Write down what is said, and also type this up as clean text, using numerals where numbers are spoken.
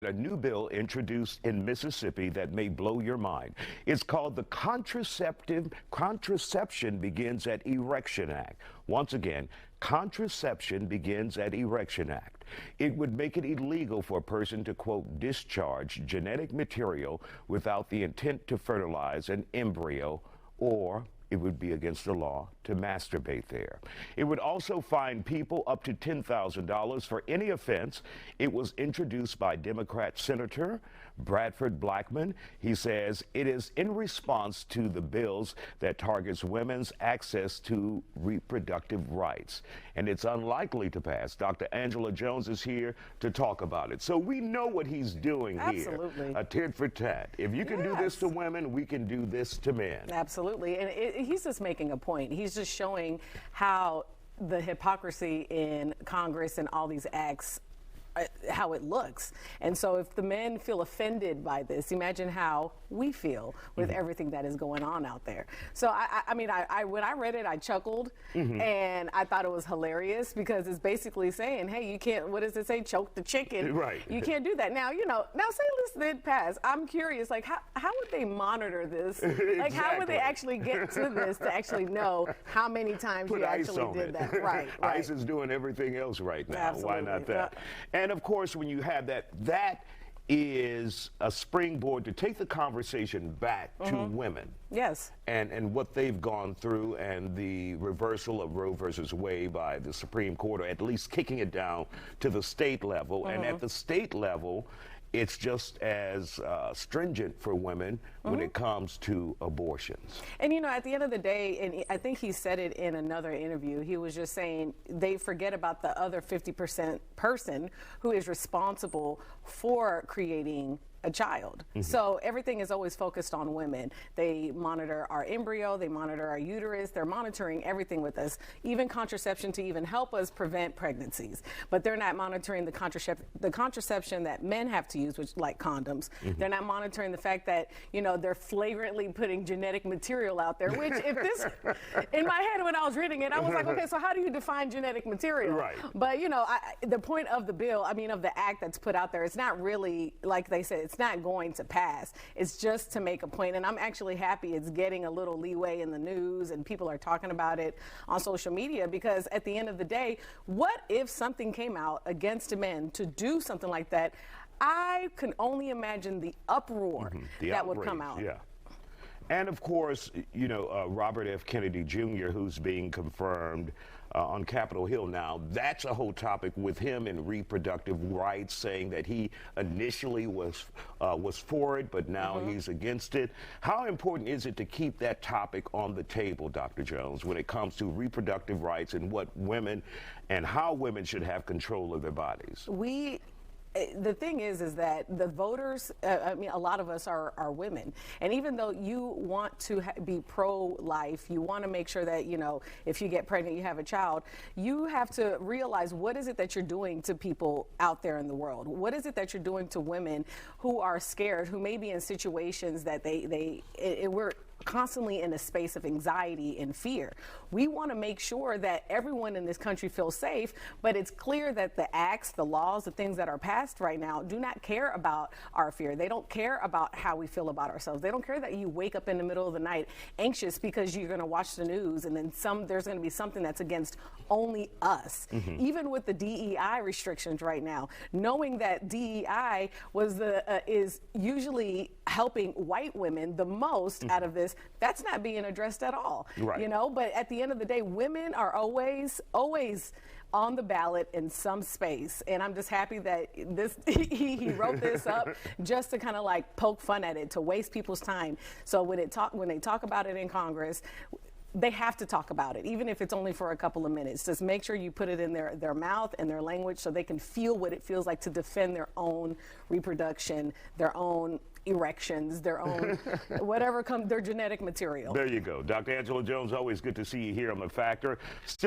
a new bill introduced in Mississippi that may blow your mind. It's called the Contraception Begins at Erection Act. Once again, Contraception Begins at Erection Act. It would make it illegal for a person to, quote, discharge genetic material without the intent to fertilize an embryo, or it would be against the law to masturbate there. It would also fine people up to $10,000 for any offense. It was introduced by Democrat Senator Bradford Blackman. He says it is in response to the bills that targets women's access to reproductive rights. And it's unlikely to pass. Dr. Angela Jones is here to talk about it. So we know what he's doing Absolutely. here. A tit for tat. If you can do this to women, we can do this to men. Absolutely. And he's just making a point. He's just showing how the hypocrisy in Congress and all these acts, how it looks. And so if the men feel offended by this, imagine how we feel with everything that is going on out there. So I mean, when I read it, I chuckled and I thought it was hilarious because it's basically saying, hey, you can't, what does it say? Choke the chicken. Right. You can't do that. Now, you know, now say this did pass. I'm curious, like how would they monitor this? Exactly. Like how would they actually get to this to actually know how many times you actually did that? Right. ICE is doing everything else right now. Absolutely. Why not that? And of course, when you have that, that is a springboard to take the conversation back to women. Yes. And what they've gone through and the reversal of Roe versus Wade by the Supreme Court, or at least kicking it down to the state level. And at the state level, it's just as stringent for women when it comes to abortions. And you know, at the end of the day, and I think he said it in another interview, he was just saying they forget about the other 50% person who is responsible for creating a child. So everything is always focused on women. They monitor our embryo, they monitor our uterus, they're monitoring everything with us, even contraception to even help us prevent pregnancies. But they're not monitoring the contraception that men have to use, which like condoms. They're not monitoring the fact that, you know, they're flagrantly putting genetic material out there, which if this, in my head when I was reading it, I was like, okay, so how do you define genetic material? Right. But you know, the point of the bill, I mean, of the act that's put out there, it's not really, like they said, it's not going to pass. It's just to make a point. And I'm actually happy it's getting a little leeway in the news and people are talking about it on social media, because at the end of the day, what if something came out against men to do something like that? I can only imagine the uproar that would come out. Yeah. And of course, you know, Robert F. Kennedy Jr., who's being confirmed on Capitol Hill now, that's a whole topic with him in reproductive rights, saying that he initially was for it, but now he's against it. How important is it to keep that topic on the table, Dr. Jones, when it comes to reproductive rights and what women and how women should have control of their bodies? The thing is that the voters, I mean, a lot of us are women. And even though you want to be pro-life, you want to make sure that, you know, if you get pregnant, you have a child, you have to realize what is it that you're doing to people out there in the world? What is it that you're doing to women who are scared, who may be in situations that we're constantly in a space of anxiety and fear. We want to make sure that everyone in this country feels safe, but it's clear that the acts, the laws, the things that are passed right now do not care about our fear. They don't care about how we feel about ourselves. They don't care that you wake up in the middle of the night anxious because you're going to watch the news and then there's going to be something that's against only us. Even with the DEI restrictions right now, knowing that DEI is usually helping white women the most out of this, that's not being addressed at all. Right. You know, but at the end of the day, women are always on the ballot in some space, and I'm just happy that he wrote this up just to kind of like poke fun at it, to waste people's time. So when they talk about it in Congress, they have to talk about it, even if it's only for a couple of minutes. Just make sure you put it in their mouth and their language so they can feel what it feels like to defend their own reproduction, their own erections, their own whatever their genetic material. There you go. Dr. Angela Jones, always good to see you here on The Factor. Still